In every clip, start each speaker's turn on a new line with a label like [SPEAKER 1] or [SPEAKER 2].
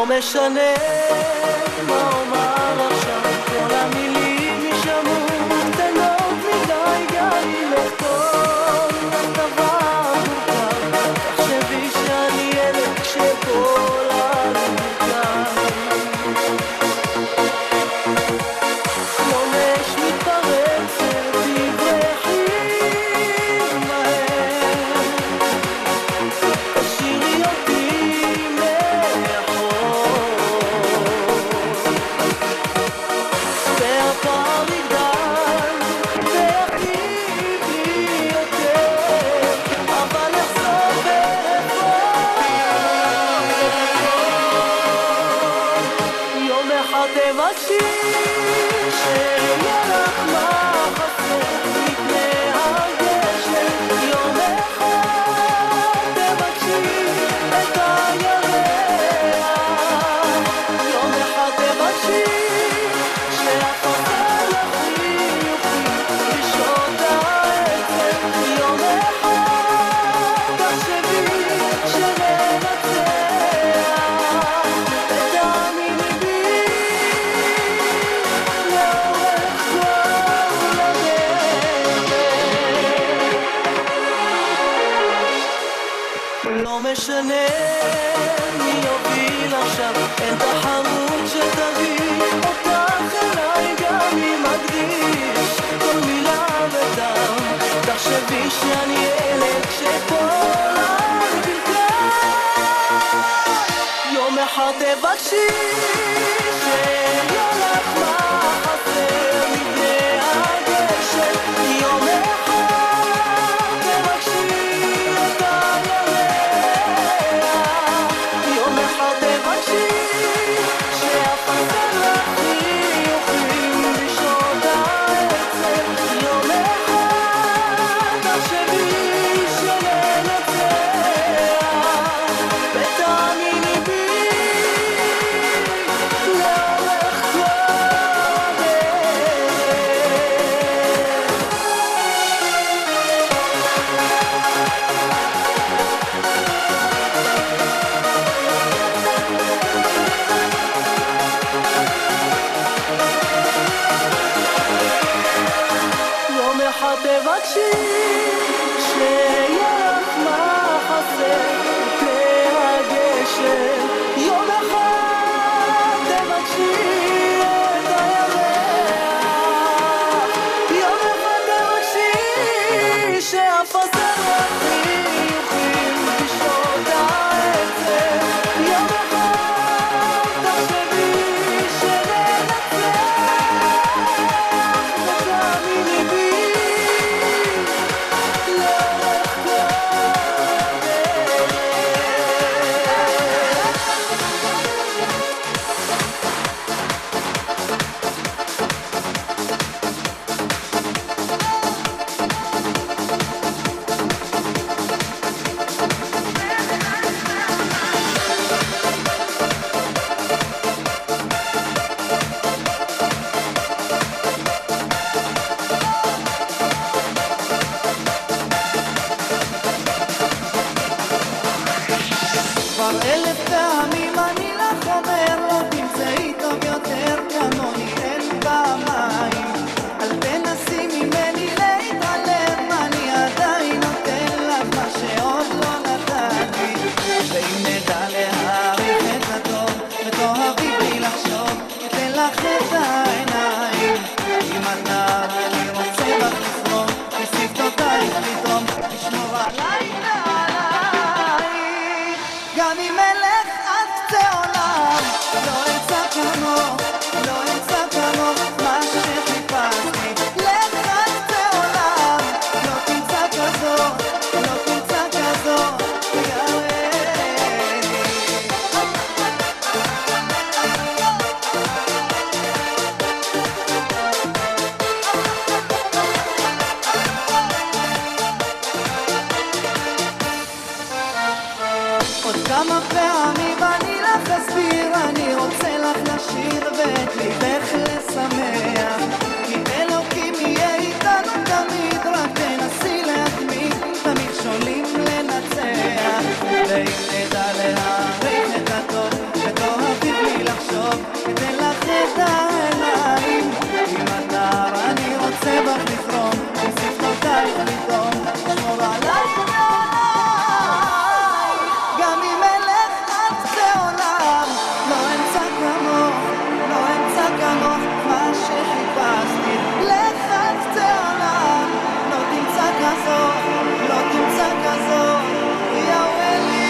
[SPEAKER 1] לא משנה מה אומר עכשיו, כל המילים יישמעו קטנות מדי, גם אם לכתוב דבר מורכב. תחשבי שאני ילד כשכל המורכב חומש מתפרצת, תברחי מהר, תשאירי אותי מאחור, והפער יגדל ויכאיב לי יותר, אבל אחזור יום אחד תבקשי שיהיה לך מה חסר מפני הגשם, יום אחד תבקשי את הירח, יום אחד תבקשי שהחסר לך חיוכים בשעות העצב, יום אחד תחשבי שננצח, ותאמיני בי לאורך כל הדרך. לא משנה מי יוביל עכשיו, אין תחרות שתביא אותך אליי, גם אם אקדיש כל מילה ודם. תחשבי שאני ילד שכל הברכיים, יום אחד תבקשי שיהיה לך מה חסר מפני הגשם, יום אחד תבקשי את הירח, יום אחד תבקשי שהחסר לך חיוכים בשעות העצב, יום אחד תחשבי שננצח, ותאמיני בי לאורך כל הדרך. יום אחד תבקשי שיהיה לך מה חסר מפני הגשם, יום אחד תבקשי את הירח, יום אחד תבקשי שהחסר לך חיוכים בשעות העצב, יום אחד תחשבי שננצח, ותאמיני בי לאורך כל הדרך. כבר 1000 פעמים אני לך אומר, לא תמצאי טוב יותר כמוני, אין פעמיים. אל תנסי ממני להתעלם, אני עדיין נותן לך מה שעוד לא נתתי. ואם נדע להעריך את הטוב ותאהבי בלי לחשוב, אתן לך את העיניים. אם את נער אני רוצה בך לזרום, בשפתותייך פתאום לשמור עליי ועליי. גם אם אלך עד קצה עולם, לא אמצא כמו, לא אמצא כמו מה שחיפשתי. לך עד קצה עולם, לא תמצא כזאת, לא תמצא כזאת, ירדני. עוד כמה פעמים אני לך אסביר, אני רוצה לך לשיר ואת ליבך לשמח, כי אלוקים יהיה איתנו תמיד, רק תנסי להתמיד, את המכשולים לנצח. ואם נדע להעריך את הטוב ותאהב כזאת, לא תמצא כזאת, יא וואלי.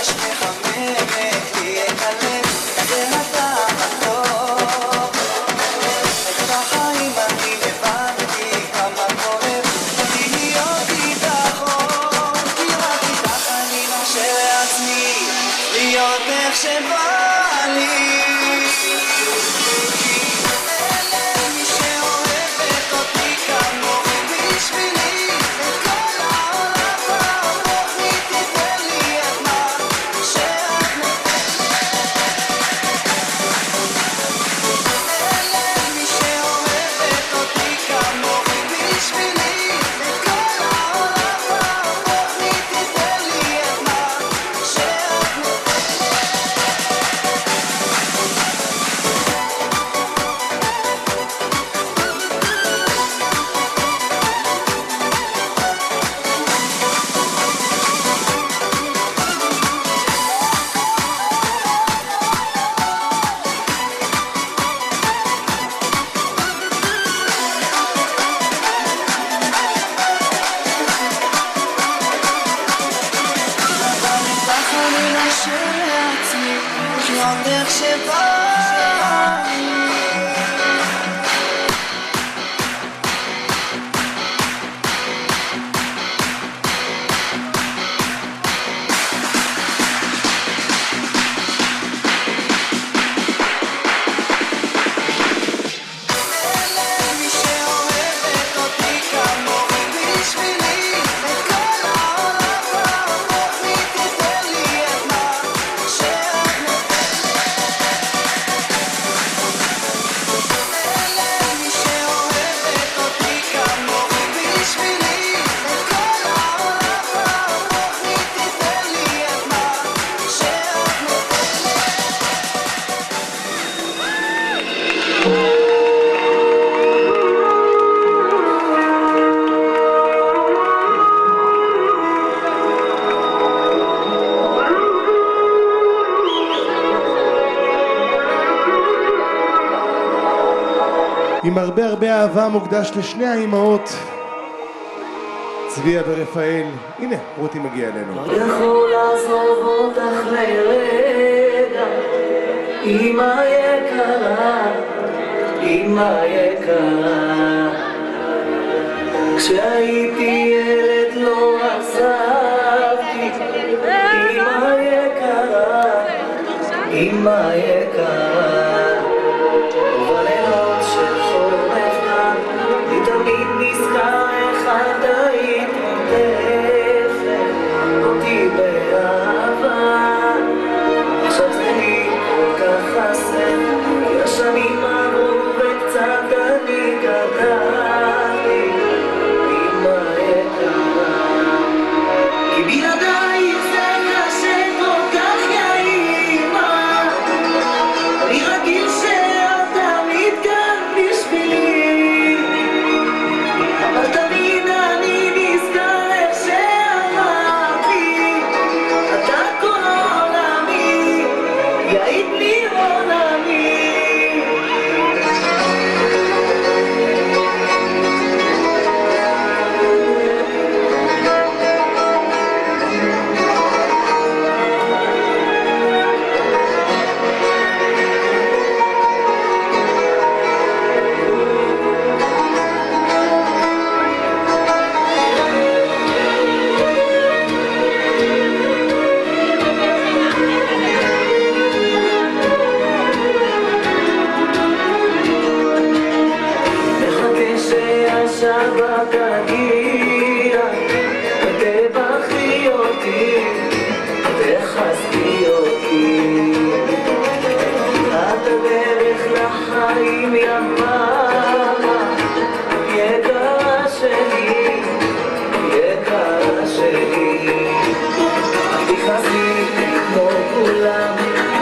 [SPEAKER 1] השמש מחממת לי את הלב, זה הטעם הטוב. את החיים אני הבנתי כמה כואב להיות איתך עוד, כי רק איתך אני מרשה לעצמי להיות איך שבא לי.
[SPEAKER 2] עם הרבה הרבה אהבה מוקדש לשני האימהות צביה ורפאל. הנה, רותי מגיע אלינו.
[SPEAKER 3] לא יכול לעזוב אותך לרגע, אמא יקרה, אמא יקרה. כשהייתי ילד לא עזבתי, אמא יקרה, אמא יקרה. ובלילות של חורף כאן, אני תמיד נזכר איך את היית עוטפת אותי באהבה. עכשיו זה לי כל כך חסר, כי השנים עברו וקצת אני גדלתי, אמא יקרה. כי בלעדייך זה קשה כל כך יא אמא, אני רגיל שאת תמיד כאן בשבילי, אבל תמיד אני נזכר איך שאמרתי, אתה כל עולמי, יעיד לי עולמי. מחכה שהשבת תגיע ותברכי אותי, תחזקי אותי. את הדרך לחיים יממה, יקרה שלי, יקרה שלי. תכנסי כמו כולם,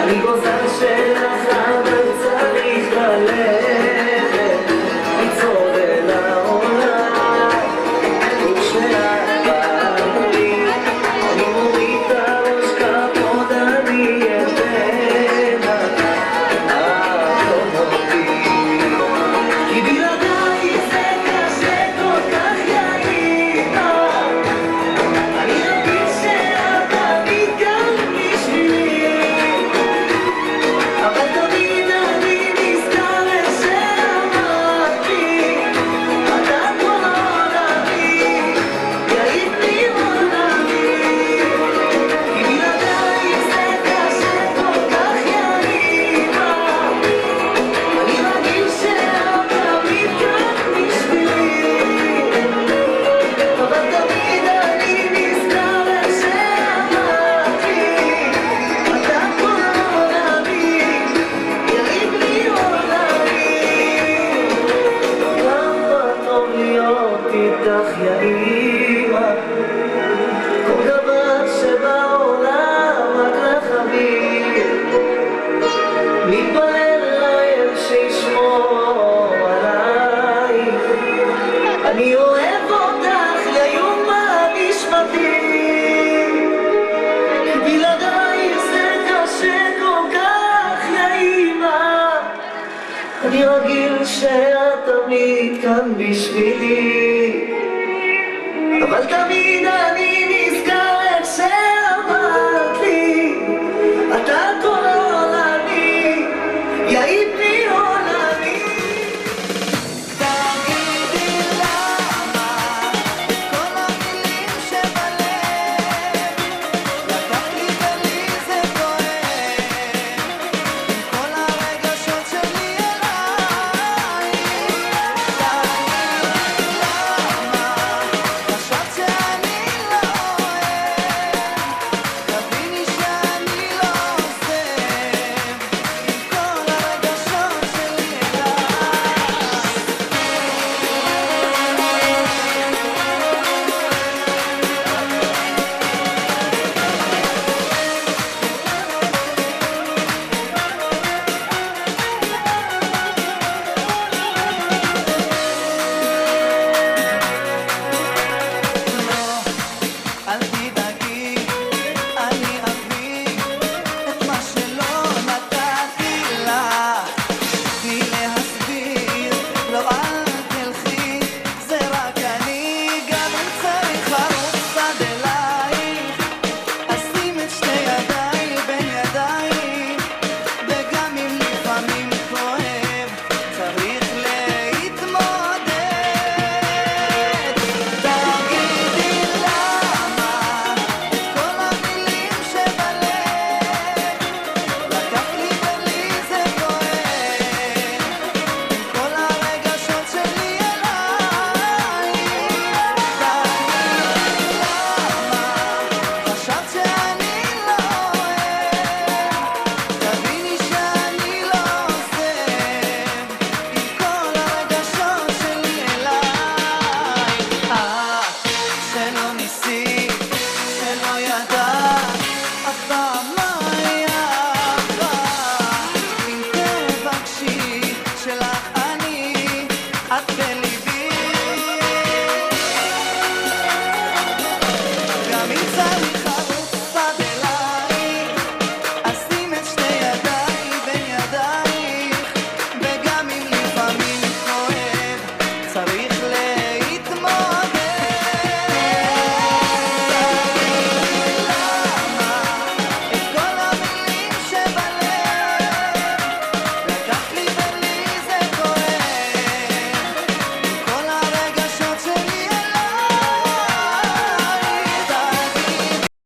[SPEAKER 3] אני גוזר שלך אבל צריך ללכת, לצעוד אל העולם. וכשאת באה מולי, אני מוריד את הראש כבוד, אני אתן לך אהוב אותי. כי בלעדייך זה קשה כל כך יא אמא, אני רגיל שאת תמיד כאן אני רגיל שאת תמיד כאן בשבילי